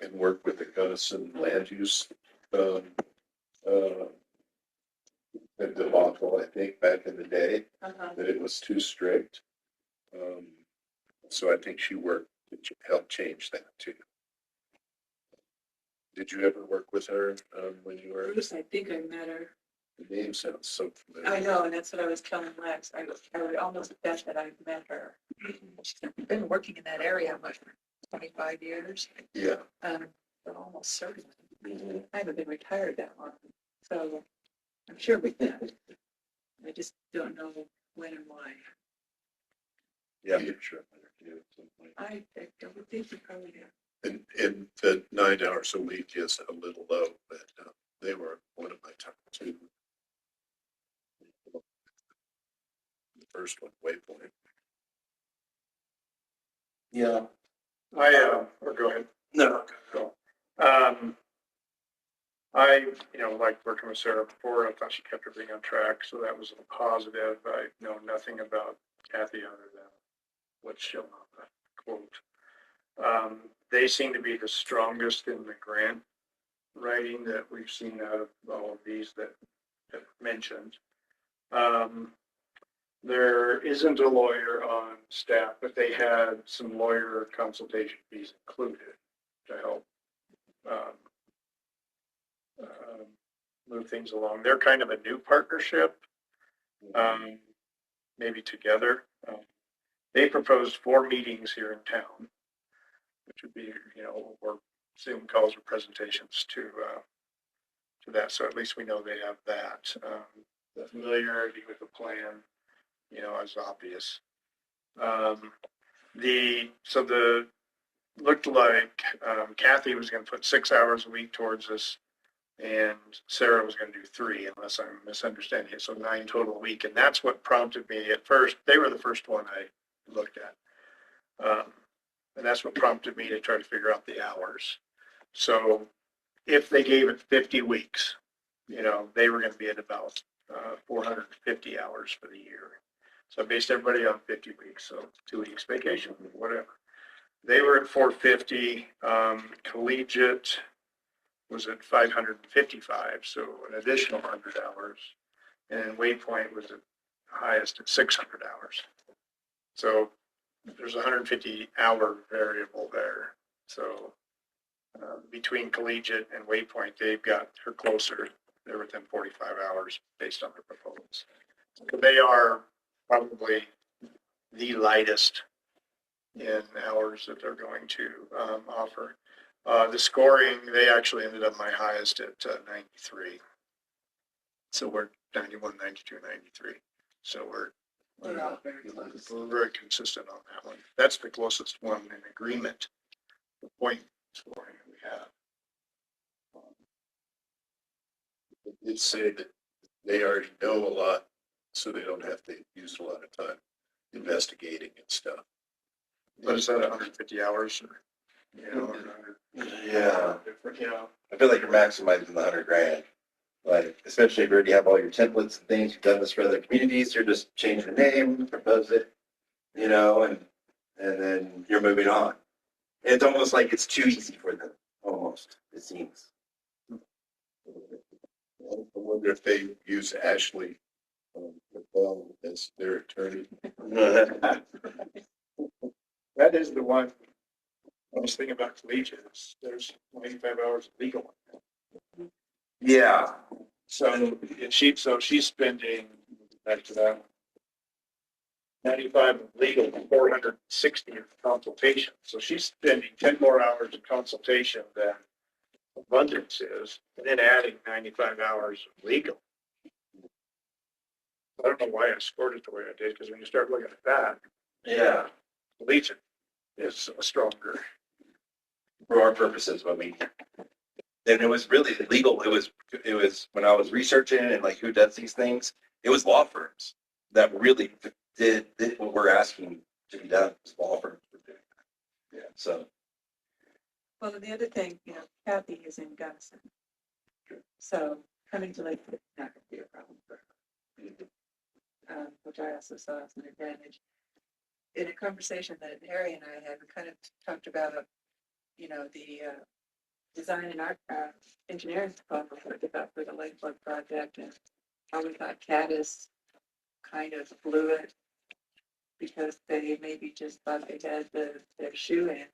[SPEAKER 2] and work with the Gunnison land use debacle, I think, back in the day, that it was too strict. So I think she worked to help change that too. Did you ever work with her when you were?
[SPEAKER 3] Bruce, I think I met her.
[SPEAKER 2] The name sounds so familiar.
[SPEAKER 3] I know, and that's what I was telling Lex. I would almost bet that I've met her. She's been working in that area for 25 years.
[SPEAKER 2] Yeah.
[SPEAKER 3] But almost certainly. I haven't been retired that long, so I'm sure we met. I just don't know when and why.
[SPEAKER 2] Yeah, I'm sure.
[SPEAKER 3] I would think you probably do.
[SPEAKER 2] And the 9 hours a week is a little low, but they were one of my top 2. The first one, Waypoint.
[SPEAKER 4] Yeah.
[SPEAKER 1] Or go ahead.
[SPEAKER 4] No.
[SPEAKER 1] Go. I, liked working with Sarah before. I thought she kept everything on track, so that was a positive. I know nothing about Kathy other than what's shown on the quote. They seem to be the strongest in the grant writing that we've seen out of all of these that have mentioned. There isn't a lawyer on staff, but they had some lawyer consultation fees included to help move things along. They're kind of a new partnership, maybe together. They proposed 4 meetings here in town, which would be, or Zoom calls or presentations to that. So at least we know they have that. The familiarity with the plan, is obvious. Looked like Kathy was going to put 6 hours a week towards this, and Sarah was going to do 3, unless I'm misunderstanding it. So 9 total a week, and that's what prompted me at first. They were the first one I looked at, and that's what prompted me to try to figure out the hours. So if they gave it 50 weeks, they were going to be at about 450 hours for the year. So I based everybody on 50 weeks, so 2 weeks vacation, whatever. They were at 450. Collegiate was at 555, so an additional 100 hours. And Waypoint was at highest at 600 hours. So there's a 150-hour variable there. So between Collegiate and Waypoint, they've got her closer. They're within 45 hours based on their proposals. So they are probably the lightest in hours that they're going to offer. The scoring, they actually ended up my highest at 93. So we're 91, 92, 93. So we're very consistent on that one. That's the closest one in agreement. The point scoring that we have.
[SPEAKER 2] They say that they already know a lot, so they don't have to use a lot of time investigating and stuff.
[SPEAKER 1] But is that 150 hours or,
[SPEAKER 4] Yeah.
[SPEAKER 1] different,
[SPEAKER 4] I feel like you're maximizing the $100,000. Like, especially if you already have all your templates and things, you've done this for other communities, you're just changing the name, propose it, and then you're moving on. It's almost like it's too easy for them, almost, it seems.
[SPEAKER 2] I wonder if they use Ashley as their attorney.
[SPEAKER 1] that is the one. was thinking about collegiate, there's 95 hours of legal.
[SPEAKER 4] Yeah,
[SPEAKER 1] So, and she's spending, back to that, 95 of legal, 460 of consultation. So she's spending 10 more hours of consultation than Abundance is, and then adding 95 hours of legal. I don't know why I scored it the way I did, because when you start looking at that,
[SPEAKER 4] yeah.
[SPEAKER 1] collegiate is stronger.
[SPEAKER 4] For our purposes, I mean, and it was really legal. It was when I was researching and like who does these things, it was law firms that really did what we're asking to be done. It was law firms were doing that. Yeah. So
[SPEAKER 3] Well, and the other thing, Kathy is in Gunnison. So coming to Lakewood is not going to be a problem for her. Which I also saw as an advantage. In a conversation that Harry and I had, we kind of talked about, the design and art engineering proposal for the Lakewood project, and how we thought Caddis kind of blew it because they maybe just thought they had their shoe in.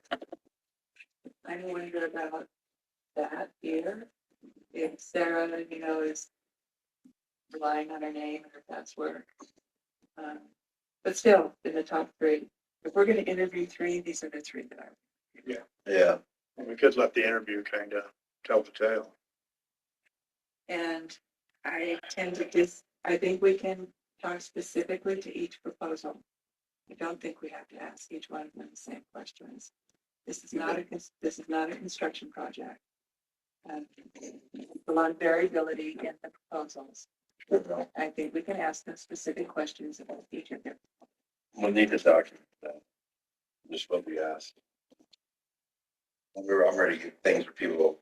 [SPEAKER 3] I wonder about that here. If Sarah, is relying on her name and her past work. But still, in the top three, if we're going to interview three, these are the three that are.
[SPEAKER 4] yeah,
[SPEAKER 1] And we could let the interview kind of tell the tale.
[SPEAKER 3] And I tend to I think we can talk specifically to each proposal. I don't think we have to ask each one of them the same questions. This is not a construction project. A lot of variability in the proposals. I think we can ask them specific questions about each of them.
[SPEAKER 4] we'll need to document that. Just what we asked. I'm ready to get things for people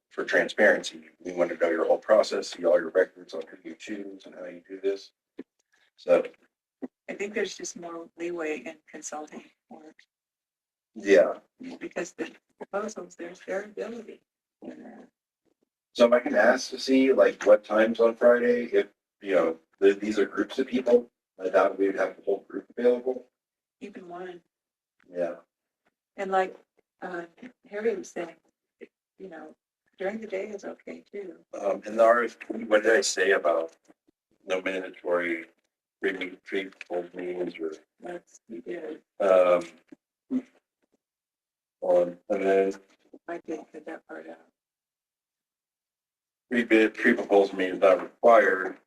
[SPEAKER 4] for transparency. We want to know your whole process, see all your records on who you choose and how you do this. So
[SPEAKER 3] I think there's just more leeway in consulting work
[SPEAKER 4] yeah.
[SPEAKER 3] because the proposals, there's variability in there.
[SPEAKER 4] So I can ask to see like what times on Friday, if, these are groups of people, I doubt we would have the whole group available.
[SPEAKER 3] Even one.
[SPEAKER 4] Yeah.
[SPEAKER 3] And like Harry was saying, during the day is okay too.
[SPEAKER 4] In the RFP, what did I say about no mandatory full meetings or,
[SPEAKER 3] That's, you did.
[SPEAKER 4] and then
[SPEAKER 3] I did put that part out.
[SPEAKER 4] pre-proposal meetings not required.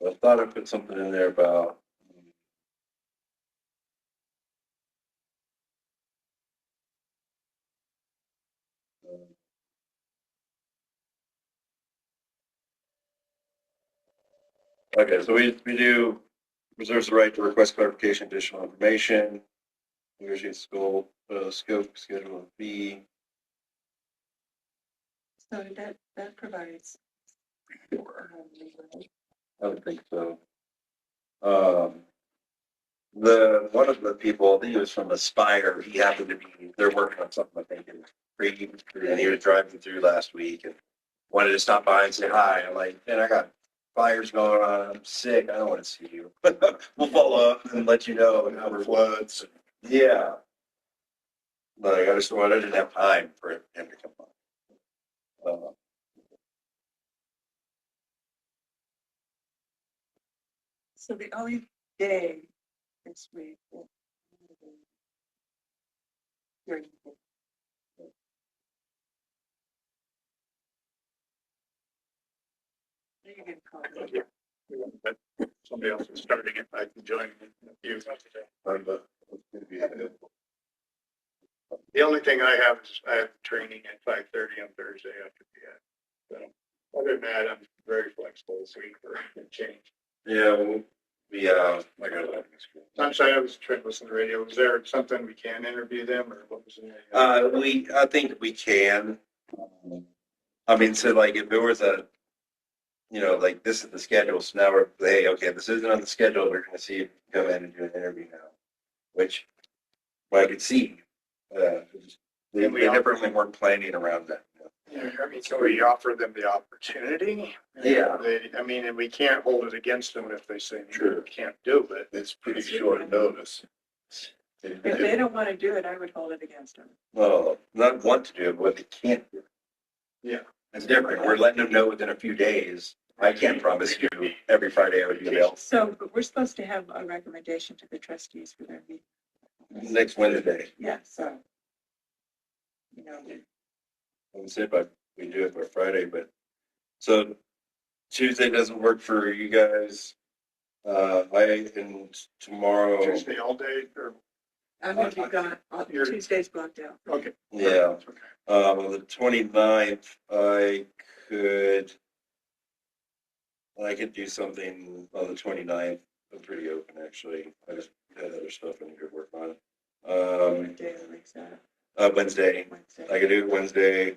[SPEAKER 4] But I thought I put something in there about, okay, so we do reserves the right to request clarification, additional information, negotiate scope, schedule of fee.
[SPEAKER 3] So that provides. Leeway.
[SPEAKER 4] I would think so. One of the people, I think he was from Aspire, he happened to be, they're working on something, I think, in Crete, and he was driving through last week and wanted to stop by and say hi. I'm like, man, I got fires going on. I'm sick. I don't want to see you. We'll follow up and let you know. And
[SPEAKER 2] Over floods.
[SPEAKER 4] yeah. Like, I didn't have time for him to come on.
[SPEAKER 3] So the only day this week. During the day. You can call it.
[SPEAKER 1] But somebody else is starting it, I can join in a few. The only thing I have is I have training at 5:30 on Thursday after the, so other than that, I'm very flexible this week for change.
[SPEAKER 4] Yeah, I got that.
[SPEAKER 1] Sunshine, I was trying to listen to the radio. Was there something we can interview them or what was it?
[SPEAKER 4] I think we can. I mean, so like if there was like this is the schedule, so now hey, okay, this isn't on the schedule, we're gonna see if you come in and do an interview now, which I could see. They definitely weren't planning around that.
[SPEAKER 1] Yeah, I mean, so we offer them the opportunity.
[SPEAKER 4] Yeah.
[SPEAKER 1] And we can't hold it against them if they say,
[SPEAKER 2] Sure.
[SPEAKER 1] we can't do it.
[SPEAKER 2] It's pretty short notice.
[SPEAKER 3] If they don't want to do it, I would hold it against them.
[SPEAKER 4] Well, not want to do it, what they can't do.
[SPEAKER 1] Yeah.
[SPEAKER 4] It's different. We're letting them know within a few days. I can't promise you every Friday I would be available.
[SPEAKER 3] So, but we're supposed to have a recommendation to the trustees for their meeting.
[SPEAKER 4] Next Wednesday.
[SPEAKER 3] Yeah, so. You know,
[SPEAKER 4] I would say if we do it by Friday, but so Tuesday doesn't work for you guys. And tomorrow,
[SPEAKER 1] Tuesday all day or,
[SPEAKER 3] I'm gonna be gone, Tuesday's blocked out.
[SPEAKER 1] okay.
[SPEAKER 4] yeah.
[SPEAKER 1] Okay.
[SPEAKER 4] On the 29th, I could do something on the 29th. I'm pretty open, actually. I just had other stuff I need to work on.
[SPEAKER 3] What day of the week's that?
[SPEAKER 4] Wednesday.
[SPEAKER 3] Wednesday.
[SPEAKER 4] I could do it Wednesday.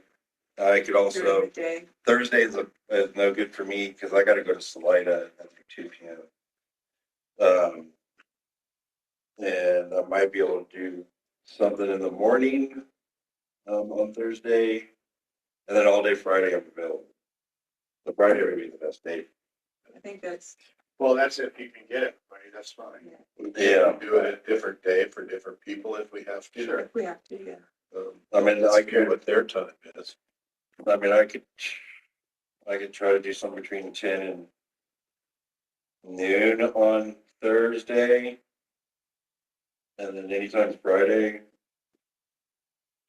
[SPEAKER 4] I could
[SPEAKER 3] During
[SPEAKER 4] also,
[SPEAKER 3] the day.
[SPEAKER 4] Thursday is no good for me because I got to go to Salida after 2 p.m. And I might be able to do something in the morning on Thursday. And then all day Friday I'm available. So Friday would be the best day.
[SPEAKER 3] I think that's,
[SPEAKER 1] Well, that's if you can get everybody, that's fine.
[SPEAKER 2] We
[SPEAKER 4] Yeah.
[SPEAKER 2] can do it a different day for different people if we have to.
[SPEAKER 1] Sure.
[SPEAKER 3] if we have to, yeah.
[SPEAKER 4] I mean,
[SPEAKER 2] Let's
[SPEAKER 4] I
[SPEAKER 2] see
[SPEAKER 4] could,
[SPEAKER 2] what their time is.
[SPEAKER 4] I could try to do something between 10 and noon on Thursday. And then anytime Friday.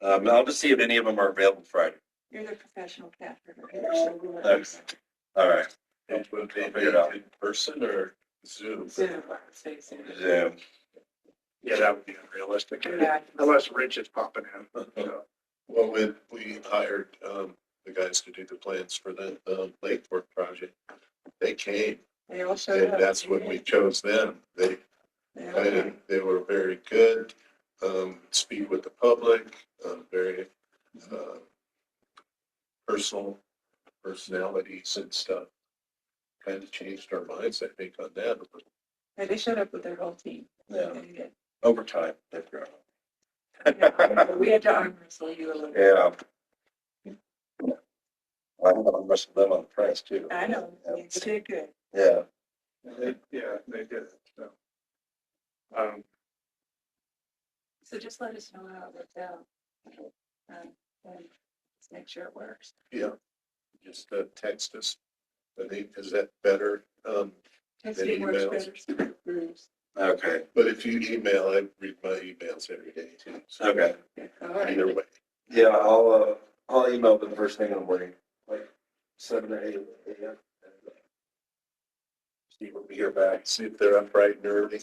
[SPEAKER 4] I'll just see if any of them are available Friday.
[SPEAKER 3] You're the professional captain. So we'll let
[SPEAKER 4] Thanks.
[SPEAKER 3] you
[SPEAKER 4] All right.
[SPEAKER 2] And would they
[SPEAKER 4] Figure
[SPEAKER 2] be
[SPEAKER 4] it out.
[SPEAKER 2] in person or Zoom?
[SPEAKER 3] know. Zoom, I would say Zoom.
[SPEAKER 4] Zoom.
[SPEAKER 1] Yeah, that would be unrealistic.
[SPEAKER 3] Yeah.
[SPEAKER 1] Unless Rich is popping in. So,
[SPEAKER 2] Well, when we hired the guys to do the plans for the Lake Fork project, they came,
[SPEAKER 3] They all showed
[SPEAKER 2] and
[SPEAKER 3] up.
[SPEAKER 2] that's when we chose them. They they were very good, speak with the public, very personalities and stuff. Kind of changed our minds, I think, on that.
[SPEAKER 3] Yeah, they showed up with their whole team.
[SPEAKER 4] Yeah.
[SPEAKER 3] They did.
[SPEAKER 4] Overtime. They've grown.
[SPEAKER 3] Yeah, we had to arm wrestle you a little bit.
[SPEAKER 4] Yeah. I'm gonna wrestle them on the press too.
[SPEAKER 3] I know, you did good.
[SPEAKER 4] Yeah.
[SPEAKER 1] yeah, they did. So, um,
[SPEAKER 3] So just let us know how it works out. And just make sure it works.
[SPEAKER 2] Yeah, just text us. I think, is that better?
[SPEAKER 3] Texting works
[SPEAKER 2] emails.
[SPEAKER 3] better for groups.
[SPEAKER 4] Okay.
[SPEAKER 2] But if you email, I read my emails every day too. So
[SPEAKER 4] Okay.
[SPEAKER 3] All right.
[SPEAKER 2] either way.
[SPEAKER 4] Yeah, I'll email them first thing in the morning, like 7 or 8 a.m. See what we hear back.
[SPEAKER 2] See if they're up bright and early.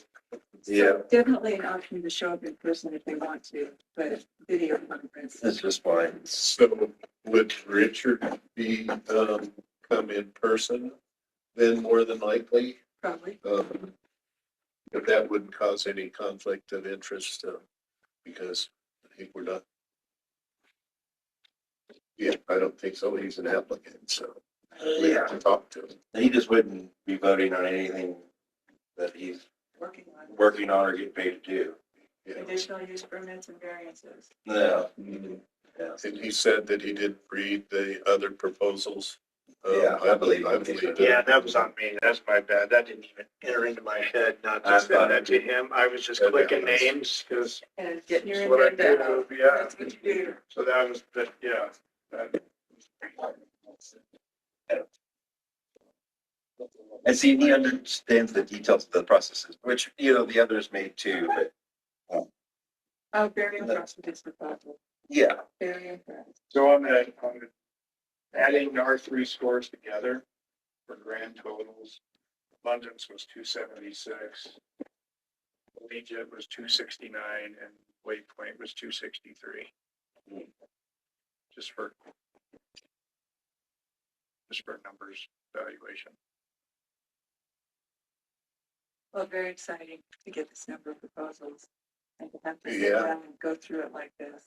[SPEAKER 4] Yeah,
[SPEAKER 3] Definitely an option to show up in person if they want to, but video conference.
[SPEAKER 4] it's just fine.
[SPEAKER 2] So would Richard be, come in person then more than likely?
[SPEAKER 3] Probably.
[SPEAKER 2] If that wouldn't cause any conflict of interest, because I think we're not. Yeah, I don't think so. He's an applicant, so we have to talk to him.
[SPEAKER 4] He just wouldn't be voting on anything that he's
[SPEAKER 3] Working on
[SPEAKER 4] working on or getting paid to do.
[SPEAKER 2] Yeah.
[SPEAKER 3] additional use permits and variances.
[SPEAKER 4] No.
[SPEAKER 2] Mhm.
[SPEAKER 4] Yeah.
[SPEAKER 2] And he said that he didn't read the other proposals.
[SPEAKER 4] Yeah, I believe
[SPEAKER 2] that.
[SPEAKER 1] yeah, that was on me. That's my bad. That didn't even enter into my head, not to
[SPEAKER 4] I
[SPEAKER 1] send
[SPEAKER 4] thought
[SPEAKER 1] that
[SPEAKER 4] it
[SPEAKER 1] to him. I was just clicking names because
[SPEAKER 3] And getting your
[SPEAKER 1] that's what I
[SPEAKER 3] agenda out.
[SPEAKER 1] do. Yeah.
[SPEAKER 3] That's what you do.
[SPEAKER 1] So that was, that. Yeah. that-
[SPEAKER 4] And see, he understands the details of the processes, which, the others may too, but
[SPEAKER 3] Oh, very impressed with this proposal.
[SPEAKER 4] yeah.
[SPEAKER 3] Very impressed.
[SPEAKER 1] So on the adding our three scores together for grand totals, Abundance was 276. Collegiate was 269 and Waypoint was 263. Just for numbers evaluation.
[SPEAKER 3] Well, very exciting to get this number of proposals and to have to sit
[SPEAKER 2] Yeah.
[SPEAKER 3] down and go through it like this.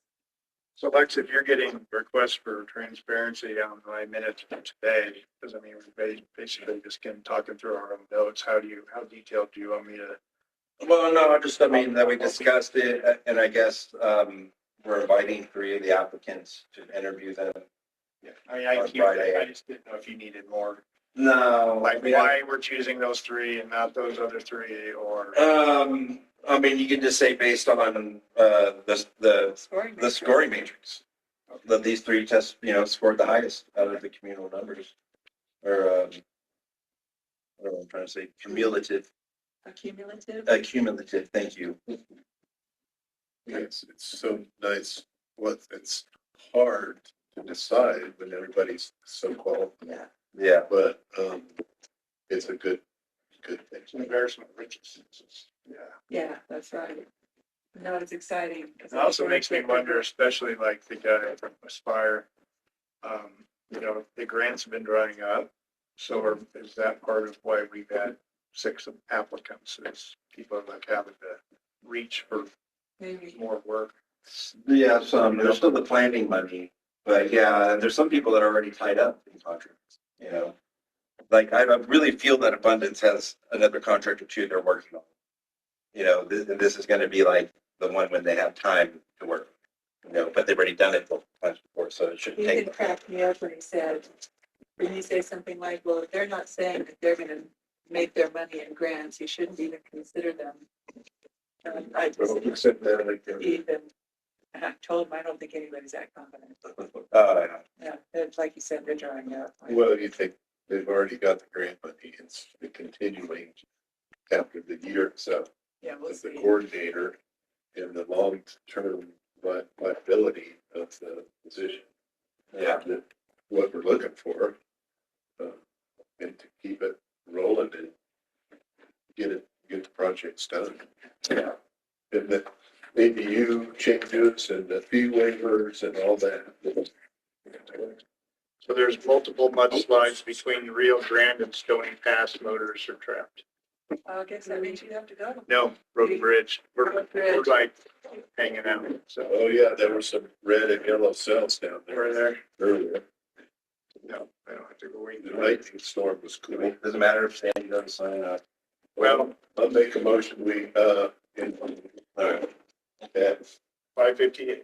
[SPEAKER 1] So Lex, if you're getting requests for transparency on my minutes from today, because I mean, we're basically just talking through our own notes, how detailed do you want me to?
[SPEAKER 4] Well, no, I mean, that we discussed it, and I guess, we're inviting 3 of the applicants to interview them.
[SPEAKER 1] Yeah, I mean, I
[SPEAKER 4] On
[SPEAKER 1] keep
[SPEAKER 4] Friday.
[SPEAKER 1] it. I just didn't know if you needed more,
[SPEAKER 4] No.
[SPEAKER 1] like why we're choosing those 3 and not those other 3, or.
[SPEAKER 4] I mean, you can just say based on,
[SPEAKER 3] Scoring.
[SPEAKER 4] the scoring matrix. That these three tests, scored the highest out of the communal numbers. Or, what am I trying to say? Cumulative, cumulative, thank you.
[SPEAKER 2] Yes, it's so nice. It's hard to decide when everybody's so qualified,
[SPEAKER 3] Yeah,
[SPEAKER 4] Yeah.
[SPEAKER 2] but, it's a good thing.
[SPEAKER 1] It's an embarrassment of riches. Yeah.
[SPEAKER 3] yeah, that's right. No, it's exciting.
[SPEAKER 1] It also makes me wonder, especially like the guy from Aspire, the grants have been drying up. So is that part of why we've had 6 applicants, is people are like having to reach for
[SPEAKER 3] Maybe.
[SPEAKER 1] more work?
[SPEAKER 4] Yeah, there's still the planning money, but yeah, there's some people that are already tied up in contracts. Like, I really feel that Abundance has another contract or two they're working on. This is gonna be like the one when they have time to work, but they've already done it once before, so it shouldn't
[SPEAKER 3] He
[SPEAKER 4] take.
[SPEAKER 3] did crack me up when he say something like, well, if they're not saying that they're gonna make their money in grants, you shouldn't even consider them. And I just
[SPEAKER 2] Except that, like,
[SPEAKER 3] even, and I told him, I don't think anybody's that confident. Yeah, it's like you said, they're drawing out.
[SPEAKER 2] well, you think they've already got the grant money, it's the continuing after the year, so
[SPEAKER 3] Yeah, we'll
[SPEAKER 2] as the
[SPEAKER 3] see.
[SPEAKER 2] coordinator and the long-term viability of the position.
[SPEAKER 4] Yeah.
[SPEAKER 2] That what we're looking for, and to keep it rolling and get the projects done.
[SPEAKER 4] Yeah.
[SPEAKER 2] And the ADU changes and the fee waivers and all that.
[SPEAKER 1] So there's multiple mudslides between Rio Grande and Stony Pass. Motors are trapped.
[SPEAKER 3] I guess that means you have to go.
[SPEAKER 1] No, Road and Bridge. We're
[SPEAKER 3] Bridge.
[SPEAKER 1] like hanging out. So
[SPEAKER 2] Oh, yeah, there were some red and yellow cells down
[SPEAKER 1] we're
[SPEAKER 2] there
[SPEAKER 1] there.
[SPEAKER 2] earlier.
[SPEAKER 1] No, I don't have to go wait.
[SPEAKER 2] The lightning storm was cool.
[SPEAKER 4] Doesn't matter if Sandy doesn't sign up.
[SPEAKER 1] Well,
[SPEAKER 2] I'll make a motion, we,
[SPEAKER 4] All right.
[SPEAKER 2] at
[SPEAKER 1] 5:58.